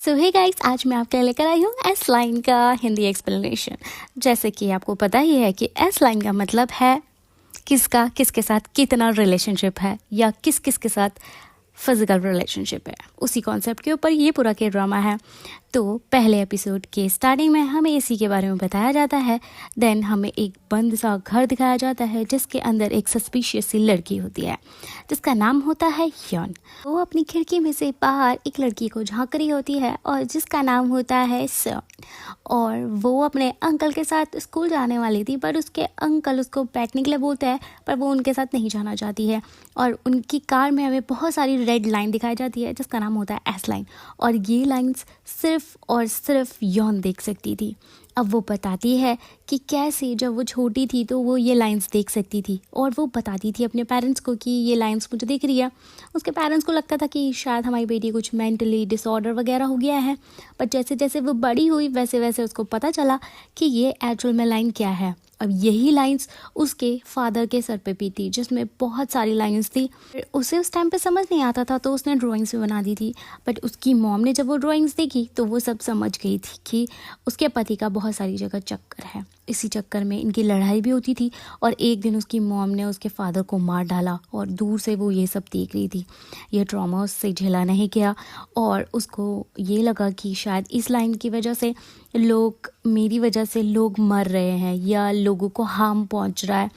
सो hey guys, आज मैं आपके लिए लेकर आई हूँ एस लाइन का हिंदी एक्सप्लेनेशन। जैसे कि आपको पता ही है कि एस लाइन का मतलब है किसका किसके साथ कितना रिलेशनशिप है या किस किस के साथ फिजिकल रिलेशनशिप है, उसी कॉन्सेप्ट के ऊपर ये पूरा के ड्रामा है। तो पहले एपिसोड के स्टार्टिंग में हमें इसी के बारे में बताया जाता है। देन हमें एक बंद सा घर दिखाया जाता है जिसके अंदर एक सस्पिशियस सी लड़की होती है जिसका नाम होता है यन। वो अपनी खिड़की में से बाहर एक लड़की को झांक रही होती है और जिसका नाम होता है सन। और वो अपने अंकल के साथ स्कूल जाने वाली थी, पर उसके अंकल उसको बैठने के लिए बोलते हैं, पर वो उनके साथ नहीं जाना चाहती है। और उनकी कार में हमें बहुत सारी रेड लाइन दिखाई जाती है जिसका नाम होता है एस लाइन। और ये लाइंस सिर्फ और सिर्फ यौन देख सकती थी। अब वो बताती है कि कैसे जब वो छोटी थी तो वो ये लाइंस देख सकती थी, और वो बताती थी अपने पेरेंट्स को कि ये लाइंस मुझे दिख रही है। उसके पेरेंट्स को लगता था कि शायद हमारी बेटी कुछ मेंटली डिसऑर्डर वगैरह हो गया है, बट जैसे जैसे वो बड़ी हुई वैसे वैसे उसको पता चला कि ये एक्चुअल में लाइन क्या है। अब यही लाइंस उसके फादर के सर पे भी थी जिसमें बहुत सारी लाइंस थी। उसे उस टाइम पे समझ नहीं आता था तो उसने ड्राइंग्स भी बना दी थी, बट उसकी मॉम ने जब वो ड्राइंग्स देखी तो वो सब समझ गई थी कि उसके पति का बहुत सारी जगह चक्कर है। इसी चक्कर में इनकी लड़ाई भी होती थी और एक दिन उसकी मॉम ने उसके फादर को मार डाला और दूर से वो ये सब देख रही थी। ये ट्रॉमा उससे झेला नहीं गया और उसको ये लगा कि शायद इस लाइन की वजह से मेरी वजह से लोग मर रहे हैं या लोगों को हार्म पहुंच रहा है,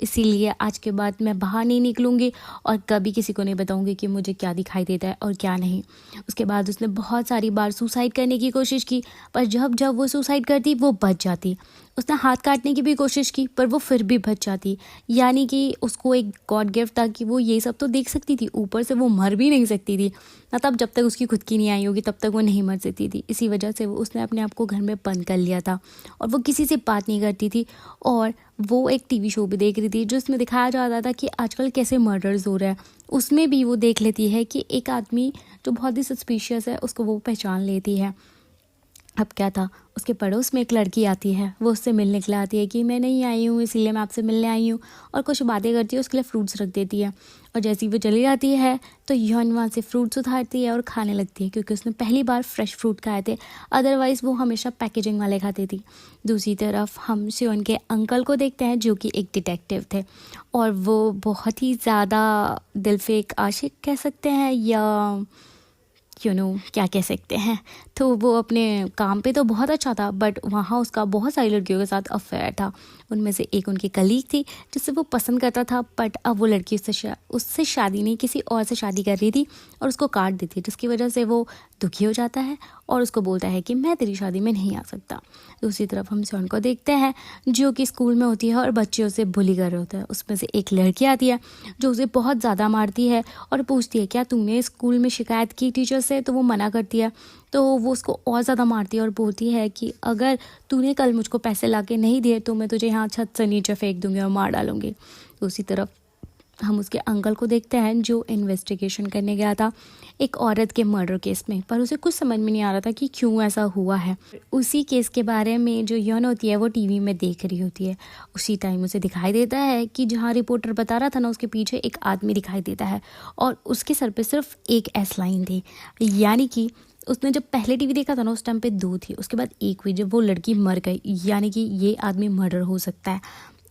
इसीलिए आज के बाद मैं बाहर नहीं निकलूँगी और कभी किसी को नहीं बताऊँगी कि मुझे क्या दिखाई देता है और क्या नहीं। उसके बाद उसने बहुत सारी बार सुसाइड करने की कोशिश की, पर जब जब वो सुसाइड करती वो बच जाती। उसने हाथ काटने की भी कोशिश की पर वो फिर भी बच जाती। यानी कि उसको एक गॉड गिफ्ट था कि वो ये सब तो देख सकती थी, ऊपर से वो मर भी नहीं सकती थी ना। तब जब तक उसकी खुद की नहीं आई होगी तब तक वो नहीं मर सकती थी। इसी वजह से उसने अपने आप को घर में बंद कर लिया था और वो किसी से बात नहीं करती थी। और वो एक टीवी शो भी देख रही थी जिसमें दिखाया जाता था कि आजकल कैसे मर्डर्स हो रहे हैं। उसमें भी वो देख लेती है कि एक आदमी जो बहुत ही सस्पिशियस है उसको वो पहचान लेती है। अब क्या था, उसके पड़ोस में एक लड़की आती है, वो उससे मिलने के लिए आती है कि मैं नहीं आई हूँ इसीलिए मैं आपसे मिलने आई हूँ, और कुछ बातें करती है, उसके लिए फ्रूट्स रख देती है। और जैसे ही वो चली जाती है तो यौन वहाँ से फ्रूट्स उतारती है और खाने लगती है क्योंकि उसने पहली बार फ्रेश फ्रूट खाए थे, अदरवाइज़ वो हमेशा पैकेजिंग वाले खाती थी। दूसरी तरफ हम शिवन के अंकल को देखते हैं जो कि एक डिटेक्टिव थे और वो बहुत ही ज़्यादा दिल पे एक आशिक कह सकते हैं या क्या कह सकते हैं। तो वो अपने काम पे तो बहुत अच्छा था, बट वहाँ उसका बहुत सारी लड़कियों के साथ अफेयर था। उनमें से एक उनकी कलीग थी जिससे वो पसंद करता था, बट अब वो लड़की उससे शादी नहीं किसी और से शादी कर रही थी और उसको काट दी थी, जिसकी वजह से वो दुखी हो जाता है और उसको बोलता है कि मैं तेरी शादी में नहीं आ सकता। दूसरी तरफ हम सोन को देखते हैं जो कि स्कूल में होती है और बच्चे उसे बुली कर रहे होते हैं। उसमें से एक लड़की आती है जो उसे बहुत ज़्यादा मारती है और पूछती है क्या तुमने स्कूल में शिकायत की टीचर से, तो वो मना करती है। तो वो उसको और ज़्यादा मारती है और बोलती है कि अगर तूने कल मुझको पैसे ला के नहीं दिए तो मैं तुझे यहाँ छत से नीचे फेंक दूंगी और मार डालूंगी। दूसरी तरफ हम उसके अंकल को देखते हैं जो इन्वेस्टिगेशन करने गया था एक औरत के मर्डर केस में, पर उसे कुछ समझ में नहीं आ रहा था कि क्यों ऐसा हुआ है। उसी केस के बारे में जो यौन होती है वो टीवी में देख रही होती है। उसी टाइम उसे दिखाई देता है कि जहाँ रिपोर्टर बता रहा था ना, उसके पीछे एक आदमी दिखाई देता है और उसके सर पे सिर्फ एक एस लाइन थी। यानी कि उसने जब पहले टीवी देखा था ना उस टाइम पे 2 थी, उसके बाद 1 हुई जब वो लड़की मर गई, यानी कि ये आदमी मर्डर हो सकता है।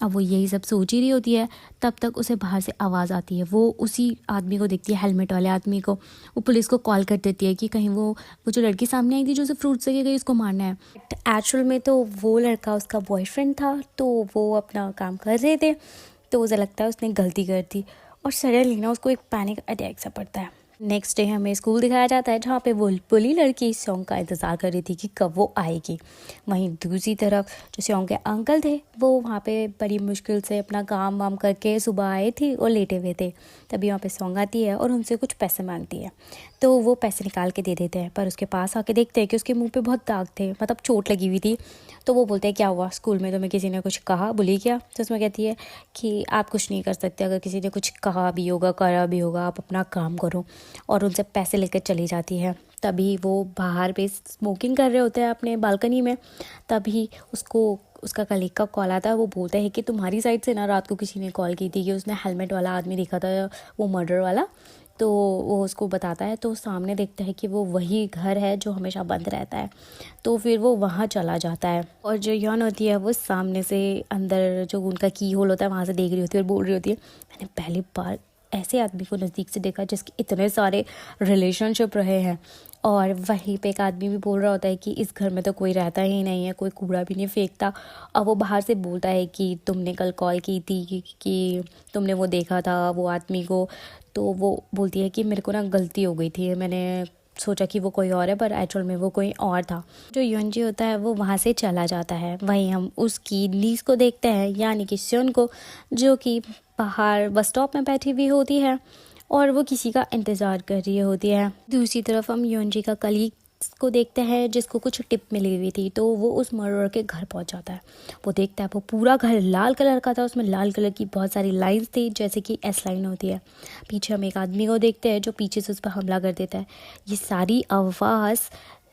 अब वो यही सब सोच ही रही होती है, तब तक उसे बाहर से आवाज़ आती है। वो उसी आदमी को देखती है, हेलमेट वाले आदमी को। वो पुलिस को कॉल कर देती है कि कहीं वो जो लड़की सामने आई थी जो उसे फ्रूट से गई उसको मारना है। एक्चुअल में तो वो लड़का उसका बॉयफ्रेंड था, तो वो अपना काम कर रहे थे, तो उसे लगता है उसने गलती कर दी और सडनली ना उसको एक पैनिक अटैक सा पड़ता है। नेक्स्ट डे हमें स्कूल दिखाया जाता है जहाँ पे वो बुली लड़की सॉन्ग का इंतज़ार कर रही थी कि कब वो आएगी। वहीं दूसरी तरफ जो सॉन्ग के अंकल थे वो वहाँ पे बड़ी मुश्किल से अपना काम वाम करके सुबह आए थे और लेटे हुए थे। तभी वहाँ पे सॉन्ग आती है और उनसे कुछ पैसे मांगती है, तो वो पैसे निकाल के दे देते हैं, पर उसके पास आके देखते हैं कि उसके मुँह पे बहुत दाग थे, मतलब चोट लगी हुई थी। तो वो बोलते हैं क्या हुआ, स्कूल में तुम्हें किसी ने कुछ कहा, बुली किया? तो उसमें कहती है कि आप कुछ नहीं कर सकते, अगर किसी ने कुछ कहा भी होगा करा भी होगा, आप अपना काम करो। और उनसे पैसे लेकर चली जाती है। तभी वो बाहर पे स्मोकिंग कर रहे होते हैं अपने बालकनी में, तभी उसका कलीग का कॉल आता है। वो बोलता है कि तुम्हारी साइड से ना रात को किसी ने कॉल की थी कि उसने हेलमेट वाला आदमी देखा था, वो मर्डर वाला, तो वो उसको बताता है, तो सामने देखता है कि वो वही घर है जो हमेशा बंद रहता है। तो फिर वो वहाँ चला जाता है और जो यौन होती है वो सामने से अंदर जो उनका की होल होता है वहाँ से देख रही होती है और बोल रही होती है, मैंने पहली बार ऐसे आदमी को नज़दीक से देखा जिसके इतने सारे रिलेशनशिप रहे हैं। और वहीं पे एक आदमी भी बोल रहा होता है कि इस घर में तो कोई रहता ही नहीं है, कोई कूड़ा भी नहीं फेंकता। और वो बाहर से बोलता है कि तुमने कल कॉल की थी कि तुमने वो देखा था वो आदमी को। तो वो बोलती है कि मेरे को ना गलती हो गई थी, मैंने सोचा कि वो कोई और है पर एक्चुअल में वो कोई और था। जो युनजी होता है वो वहाँ से चला जाता है। वहीं हम उसकी नीस को देखते हैं, यानी कि सन को, जो कि बाहर बस स्टॉप में बैठी हुई होती है और वो किसी का इंतज़ार कर रही होती है। दूसरी तरफ हम युनजी का कलीग को देखते हैं जिसको कुछ टिप मिली हुई थी, तो वो उस मर्डर के घर पहुंच जाता है। वो देखता है वो पूरा घर लाल कलर का था, उसमें लाल कलर की बहुत सारी लाइंस थी जैसे कि एस लाइन होती है। पीछे हम एक आदमी को देखते हैं जो पीछे से उस पर हमला कर देता है। ये सारी आवाज़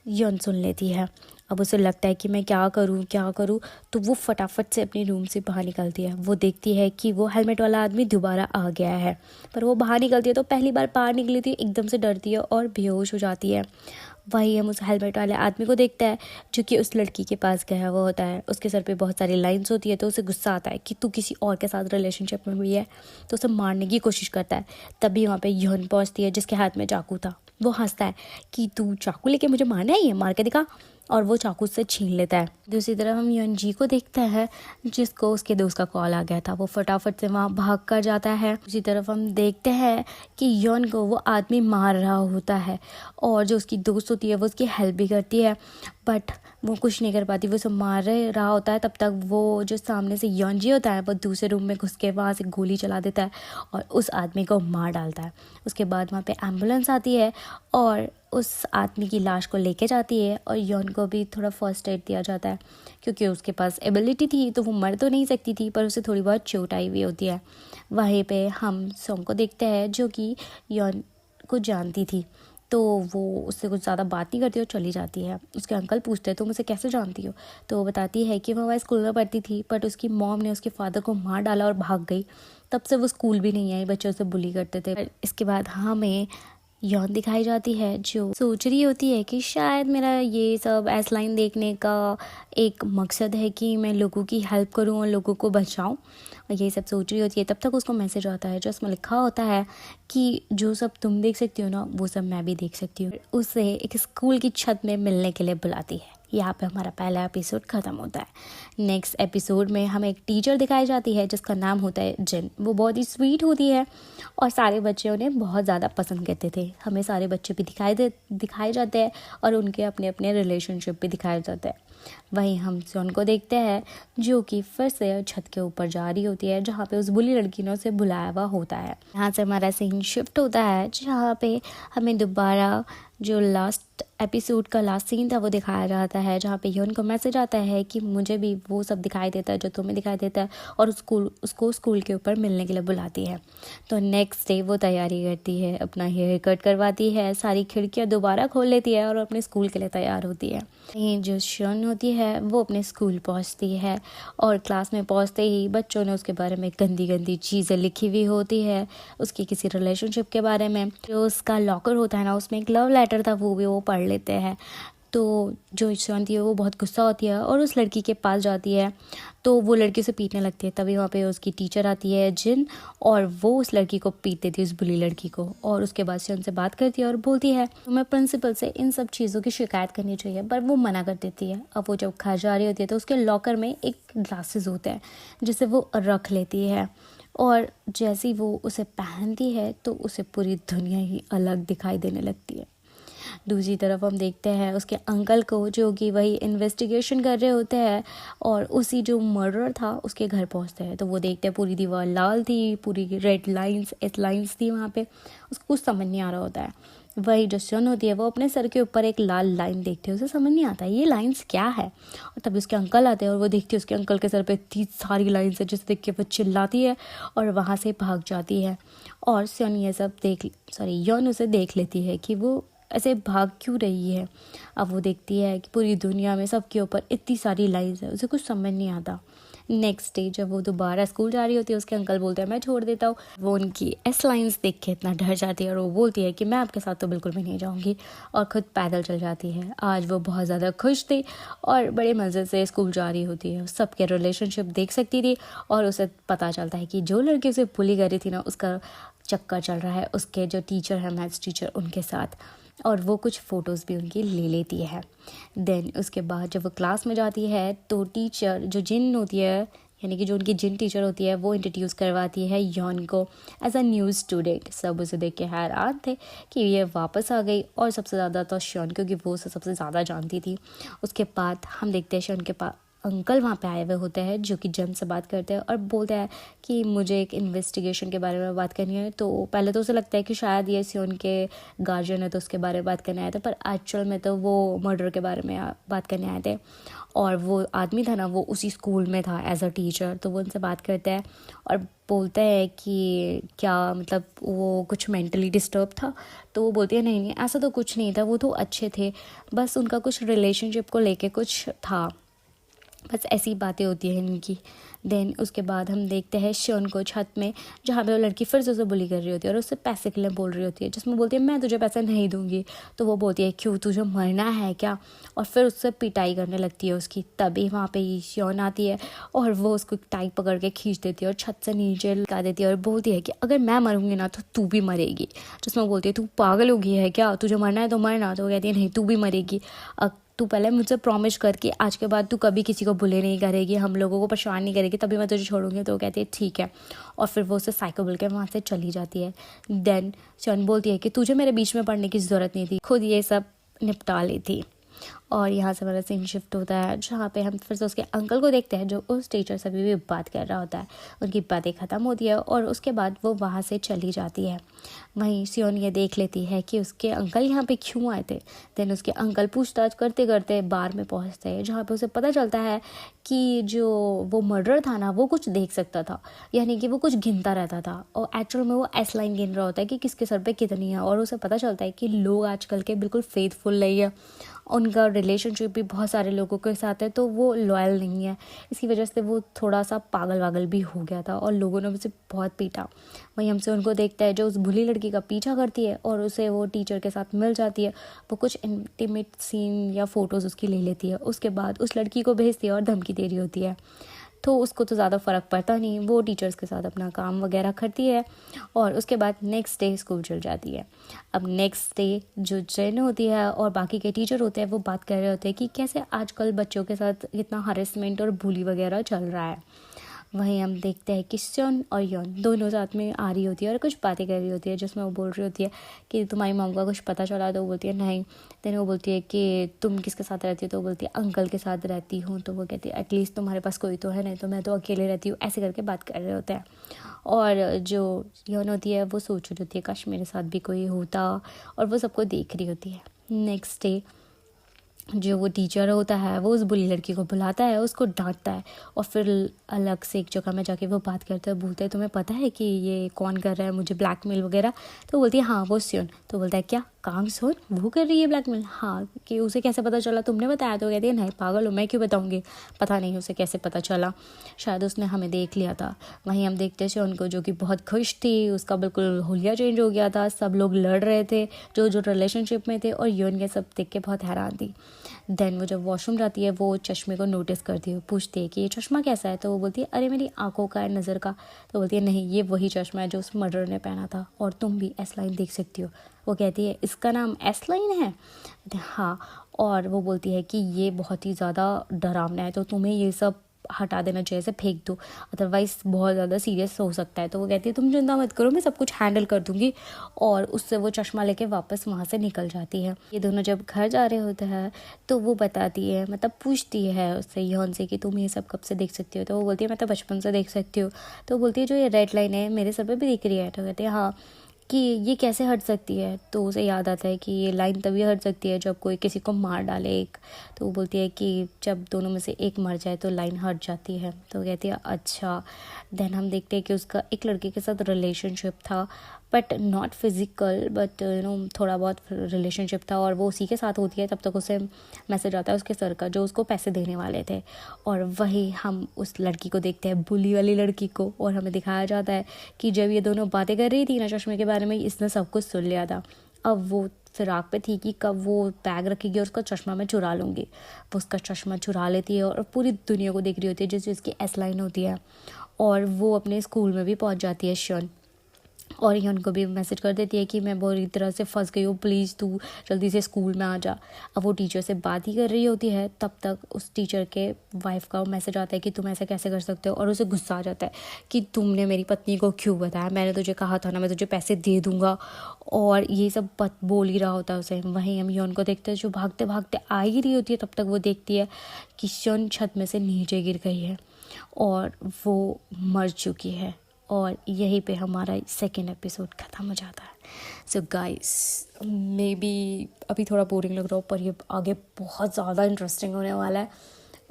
यौन सुन लेती है। अब उसे लगता है कि मैं क्या करूं, तो वो फटाफट से अपने रूम से बाहर निकलती है। वो देखती है कि वो हेलमेट वाला आदमी दोबारा आ गया है, पर वो बाहर निकलती है तो पहली बार बाहर निकली थी, एकदम से डरती है और बेहोश हो जाती है। वही हम उस हेलमेट वाले आदमी को देखते हैं जो कि उस लड़की के पास गया हुआ होता है। उसके सर पे बहुत सारी लाइंस होती है, तो उसे गुस्सा आता है कि तू किसी और के साथ रिलेशनशिप में हुई है, तो उसे मारने की कोशिश करता है। तभी वहाँ पे यौन पहुँचती है जिसके हाथ में चाकू था। वो हंसता है कि तू चाकू लेके मुझे मारना है, ये मार के दिखा, और वो चाकू से छीन लेता है। दूसरी तरफ हम युनजी को देखते हैं जिसको उसके दोस्त का कॉल आ गया था। वो फटाफट से वहाँ भाग कर जाता है। दूसरी तरफ हम देखते हैं कि यौन को वो आदमी मार रहा होता है और जो उसकी दोस्त होती है वो उसकी हेल्प भी करती है, बट वो कुछ नहीं कर पाती। वो सब मार रहा होता है, तब तक वो जो सामने से यौनजी होता है वो दूसरे रूम में घुस के वहाँ से गोली चला देता है और उस आदमी को मार डालता है। उसके बाद वहाँ पे एम्बुलेंस आती है और उस आदमी की लाश को लेके जाती है और यौन को भी थोड़ा फर्स्ट एड दिया जाता है, क्योंकि उसके पास एबिलिटी थी तो वो मर तो नहीं सकती थी, पर उसे थोड़ी बहुत चोट आई हुई होती है। वहीं पे हम सॉन्ग को देखते हैं जो कि यौन को जानती थी, तो वो उससे कुछ ज़्यादा बात नहीं करती और चली जाती है। उसके अंकल पूछते हैं तुम उसे कैसे जानती हो, तो वो बताती है कि वो हमारे स्कूल में पढ़ती थी, बट उसकी मॉम ने उसके फादर को मार डाला और भाग गई। तब से वो स्कूल भी नहीं आई, बच्चे उसे बुली करते थे। इसके बाद हमें यौन दिखाई जाती है जो सोच रही होती है कि शायद मेरा ये सब एस लाइन देखने का एक मकसद है कि मैं लोगों की हेल्प करूं और लोगों को बचाऊं, और ये सब सोच रही होती है। तब तक उसको मैसेज आता है जो उसमें लिखा होता है कि जो सब तुम देख सकती हो ना वो सब मैं भी देख सकती हूँ। उसे एक स्कूल की छत में मिलने के लिए बुलाती है। यहाँ पे हमारा पहला एपिसोड ख़त्म होता है। नेक्स्ट एपिसोड में हमें एक टीचर दिखाई जाती है जिसका नाम होता है जिन। वो बहुत ही स्वीट होती है और सारे बच्चे उन्हें बहुत ज़्यादा पसंद करते थे। हमें सारे बच्चे भी दिखाए जाते हैं और उनके अपने अपने रिलेशनशिप भी दिखाए जाते हैं। वहीं हम जॉन को देखते हैं जो कि फिर से छत के ऊपर जा रही होती है जहाँ पे उस बुली लड़की ने उसे बुलाया हुआ होता है। यहाँ से हमारा सीन शिफ्ट होता है जहाँ पे हमें दोबारा जो लास्ट एपिसोड का लास्ट सीन था वो दिखाया जाता है, जहाँ पे यौन को मैसेज आता है कि मुझे भी वो सब दिखाई देता है जो तुम्हें दिखाई देता है, और उसको स्कूल के ऊपर मिलने के लिए बुलाती है। तो नेक्स्ट डे वो तैयारी करती है, अपना हेयर कट करवाती है, सारी खिड़कियाँ दोबारा खोल लेती है और अपने स्कूल के लिए तैयार होती है। ये जो शन होती है वो अपने स्कूल पहुँचती है और क्लास में पहुँचते ही बच्चों ने उसके बारे में गंदी गंदी चीज़ें लिखी हुई होती है, उसकी किसी रिलेशनशिप के बारे में। जो उसका लॉकर होता है ना उसमें एक लव लेटर था, वो भी वो पढ़ लेते हैं। तो जो शन थी वो बहुत गुस्सा होती है और उस लड़की के पास जाती है, तो वो लड़की उसे पीटने लगती है। तभी वहाँ पे उसकी टीचर आती है जिन, और वो उस लड़की को पीट देती है, उस बुली लड़की को। और उसके बाद से उनसे बात करती है और बोलती है तो मैं प्रिंसिपल से इन सब चीज़ों की शिकायत करनी चाहिए, पर वो मना कर देती है। अब वो जब घर जा रही होती है तो उसके लॉकर में एक ग्लासेस होता है जिसे वो रख लेती है, और जैसे ही वो उसे पहनती है तो उसे पूरी दुनिया ही अलग दिखाई देने लगती है। दूसरी तरफ हम देखते हैं उसके अंकल को जो कि वही इन्वेस्टिगेशन कर रहे होते हैं और उसी जो मर्डर था उसके घर पहुंचते हैं। तो वो देखते हैं पूरी दीवार लाल थी, पूरी रेड लाइंस एस लाइंस थी वहाँ पे। उसको कुछ समझ नहीं आ रहा होता है। वही जो सन होती है वो अपने सर के ऊपर एक लाल लाइन देखती है, उसे समझ नहीं आता ये लाइंस क्या है। और तभी उसके अंकल आते हैं और वो देखती है उसके अंकल के सर पे इतनी सारी लाइंस है, जिसे देख के वो चिल्लाती है और वहाँ से भाग जाती है। और सन ये सब यौन उसे देख लेती है कि वो ऐसे भाग क्यों रही है। अब वो देखती है कि पूरी दुनिया में सबके ऊपर इतनी सारी लाइंस है, उसे कुछ समझ नहीं आता। नेक्स्ट डे जब वो दोबारा स्कूल जा रही होती है, उसके अंकल बोलते हैं मैं छोड़ देता हूँ। वो उनकी एस लाइन्स देख के इतना डर जाती है और वो बोलती है कि मैं आपके साथ तो बिल्कुल भी नहीं जाऊँगी, और ख़ुद पैदल चल जाती है। आज वो बहुत ज़्यादा खुश थी और बड़े मज़े से स्कूल जा रही होती है। सबके रिलेशनशिप देख सकती थी और उसे पता चलता है कि जो लड़की उसे बुली कर रही थी ना, उसका चक्कर चल रहा है उसके जो टीचर है, मैथ्स टीचर, उनके साथ। और वो कुछ फ़ोटोज़ भी उनकी ले लेती है। देन उसके बाद जब वो क्लास में जाती है तो टीचर जो जिन होती है, यानी कि जो उनकी जिन टीचर होती है, वो इंट्रोड्यूस करवाती है यॉन को एज अ न्यू स्टूडेंट। सब उसे देख के हैरान थे कि ये वापस आ गई, और सबसे ज़्यादा तो शॉन, क्योंकि वो उसे सबसे ज़्यादा जानती थी। उसके बाद हम देखते हैं शॉन के पास अंकल वहाँ पे आए हुए होते हैं जो कि जन से बात करते हैं और बोलते हैं कि मुझे एक इन्वेस्टिगेशन के बारे में बात करनी है। तो पहले तो उसे लगता है कि शायद ये सियोन के गार्जियन है तो उसके बारे में बात करने आए थे, पर एक्चुअल में तो वो मर्डर के बारे में बात करने आए थे। और वो आदमी था ना, वो उसी स्कूल में था एज अ टीचर। तो वो उनसे बात करता है और बोलते हैं कि क्या मतलब वो कुछ मेंटली डिस्टर्ब था। तो वो बोलती है नहीं नहीं, ऐसा तो कुछ नहीं था, वो तो अच्छे थे, बस उनका कुछ रिलेशनशिप को लेके कुछ था, बस ऐसी बातें होती हैं इनकी। देन उसके बाद हम देखते हैं शॉन को छत में, जहाँ पे वो लड़की फिर से उसे बुली कर रही होती है और उससे पैसे के लिए बोल रही होती है, जिसमें बोलती है मैं तुझे पैसे नहीं दूंगी। तो वो बोलती है क्यों, तुझे मरना है क्या? और फिर उससे पिटाई करने लगती है उसकी। तभी वहाँ पे शॉन आती है और वो उसको टाई पकड़ के खींच देती है और छत से नीचे लगा देती है और बोलती है कि अगर मैं मरूंगी ना तो तू भी मरेगी। जिसमें बोलती है तू पागल हो गई है क्या, तुझे मरना है तो मरना। तो वो कहती है नहीं, तू भी मरेगी। तू पहले मुझसे प्रॉमिस कर कि आज के बाद तू कभी किसी को बुले नहीं करेगी, हम लोगों को परेशान नहीं करेगी, तभी मैं तुझे छोड़ूंगी। तो वो कहती है ठीक है, और फिर वो उसे साइको बोल के वहाँ से चली जाती है। देन शन बोलती है कि तुझे मेरे बीच में पड़ने की ज़रूरत नहीं थी, खुद ये सब निपटा ली थी। और यहाँ से हमारा सीन शिफ्ट होता है जहाँ पे हम फिर से उसके अंकल को देखते हैं जो उस टीचर से अभी भी बात कर रहा होता है। उनकी बातें ख़त्म होती है और उसके बाद वो वहाँ से चली जाती है। वहीं सियोन ये देख लेती है कि उसके अंकल यहाँ पे क्यों आए थे। देन उसके अंकल पूछताछ करते करते बार में पहुँचते हैं, जहाँ पे उसे पता चलता है कि जो वो मर्डर था ना, वो कुछ देख सकता था, यानी कि वो कुछ गिनता रहता था और एक्चुअल में वो एस लाइन गिन रहा होता है कि किसके सर पे कितनी है। और उसे पता चलता है कि लोग आजकल के बिल्कुल फेथफुल नहीं है, उनका रिलेशनशिप भी बहुत सारे लोगों के साथ है, तो वो लॉयल नहीं है। इसकी वजह से वो थोड़ा सा पागल वागल भी हो गया था और लोगों ने उसे बहुत पीटा। वहीं हमसे उनको देखता है जो उस भूली लड़की का पीछा करती है और उसे वो टीचर के साथ मिल जाती है। वो कुछ इंटीमेट सीन या फ़ोटोज़ उसकी ले लेती है, उसके बाद उस लड़की को भेजती है और धमकी दे रही होती है। तो उसको तो ज़्यादा फ़र्क पड़ता नहीं, वो टीचर्स के साथ अपना काम वगैरह करती है और उसके बाद नेक्स्ट डे स्कूल चल जाती है। अब नेक्स्ट डे जो जेन होती है और बाकी के टीचर होते हैं वो बात कर रहे होते हैं कि कैसे आजकल बच्चों के साथ कितना हरेसमेंट और बुली वगैरह चल रहा है। वहीं हम देखते हैं कि सन और यौन दोनों साथ में आ रही होती है और कुछ बातें कर रही होती है, जिसमें वो बोल रही होती है कि तुम्हारी मॉम का कुछ पता चला। तो वो बोलती है नहीं। देन वो बोलती है कि तुम किसके साथ रहती हो। तो वो बोलती है अंकल के साथ रहती हूँ। तो वो कहती है एटलीस्ट तुम्हारे पास कोई तो है, नहीं तो मैं तो अकेले रहती हूँ। ऐसे करके बात कर रहे होते हैं और जो यौन होती है वो सोच रही होती है काश मेरे साथ भी कोई होता, और वो सबको देख रही होती है। नेक्स्ट डे जो वो टीचर होता है वो उस बुरी लड़की को बुलाता है, उसको डांटता है और फिर अलग से एक जगह में जाके वो बात करते हैं। बोलते हैं तुम्हें पता है कि ये कौन कर रहा है मुझे ब्लैकमेल वगैरह। तो बोलती है हाँ वो सियोन। तो बोलता है क्या काम सियोन वो कर रही है ब्लैकमेल? हाँ। कि उसे कैसे पता चला, तुमने बताया? तो कहती है नहीं पागल हो, मैं क्यों बताऊँगी, पता नहीं उसे कैसे पता चला, शायद उसने हमें देख लिया था। वहीं हम देखते हैं सियोन को जो कि बहुत खुश थी, उसका बिल्कुल हुलिया चेंज हो गया था, सब लोग लड़ रहे थे जो जो रिलेशनशिप में थे और यौन के सब देख के बहुत हैरान थी। देन वो जब वॉशरूम जाती है वो चश्मे को नोटिस करती है, पूछती है कि ये चश्मा कैसा है। तो वो बोलती है अरे मेरी आंखों का है, नज़र का। तो बोलती है नहीं ये वही चश्मा है जो उस मर्डर ने पहना था और तुम भी एस लाइन देख सकती हो। वो कहती है इसका नाम एस लाइन है? हाँ। और वो बोलती है कि ये बहुत ही ज़्यादा डरावना है, तो तुम्हें ये सब हटा देना चाहिए, इसे फेंक दो, अदरवाइज़ बहुत ज़्यादा सीरियस हो सकता है। तो वो कहती है तुम चिंता मत करो, मैं सब कुछ हैंडल कर दूंगी। और उससे वो चश्मा लेके वापस वहाँ से निकल जाती है। ये दोनों जब घर जा रहे होते हैं तो वो बताती है, मतलब पूछती है उससे यौन से कि तुम ये सब कब से देख सकती हो। तो वो बोलती है मैं तो बचपन से देख सकती हूँ। तो बोलती है जो ये रेड लाइन है मेरे सर पे भी दिख रही है। तो कहते हैं हाँ कि ये कैसे हट सकती है। तो उसे याद आता है कि ये लाइन तभी हट सकती है जब कोई किसी को मार डाले एक। तो वो बोलती है कि जब दोनों में से एक मर जाए तो लाइन हट जाती है। तो कहती है अच्छा। देन हम देखते हैं कि उसका एक लड़के के साथ रिलेशनशिप था बट नॉट फिजिकल, बट थोड़ा बहुत रिलेशनशिप था और वो उसी के साथ होती है। तब तक उसे मैसेज आता है उसके सर का, जो उसको पैसे देने वाले थे, और वही हम उस लड़की को देखते हैं, बुली वाली लड़की को, और हमें दिखाया जाता है कि जब ये दोनों बातें कर रही थी ना चश्मे के बारे में, इसने सब कुछ सुन लिया था। अब वो फिराक पे थी कि कब वो बैग रखेगी और उसका चश्मा मैं चुरा लूँगी। वो उसका चश्मा चुरा लेती है और पूरी दुनिया को देख रही होती है, जिस जिसकी एस लाइन होती है। और वो अपने स्कूल में भी पहुंच जाती है शन, और ये उनको भी मैसेज कर देती है कि मैं बुरी तरह से फंस गई हूँ, प्लीज़ तू जल्दी से स्कूल में आ जा। अब वो टीचर से बात ही कर रही होती है, तब तक उस टीचर के वाइफ का मैसेज आता है कि तुम ऐसा कैसे कर सकते हो, और उसे गुस्सा आ जाता है कि तुमने मेरी पत्नी को क्यों बताया, मैंने तुझे कहा था ना मैं तुझे पैसे दे दूँगा, और ये सब बोल ही रहा होता है उसे। वहीं हम योन को देखते हैं जो भागते भागते आ ही रही होती है, तब तक वो देखती है कि शन छत में से नीचे गिर गई है और वो मर चुकी है। और यहीं पे हमारा सेकेंड एपिसोड ख़त्म हो जाता है। सो गाइस, मे बी अभी थोड़ा बोरिंग लग रहा हो, पर ये आगे बहुत ज़्यादा इंटरेस्टिंग होने वाला है,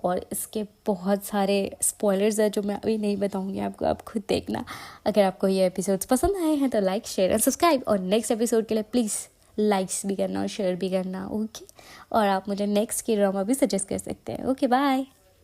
और इसके बहुत सारे स्पॉयलर्स हैं जो मैं अभी नहीं बताऊंगी आपको, आप खुद देखना। अगर आपको ये एपिसोड्स पसंद आए हैं तो लाइक, शेयर एंड सब्सक्राइब, और नेक्स्ट एपिसोड के लिए प्लीज़ लाइक्स भी करना और शेयर भी करना, ओके। और आप मुझे नेक्स्ट की ड्रामा भी सजेस्ट कर सकते हैं। Okay, bye.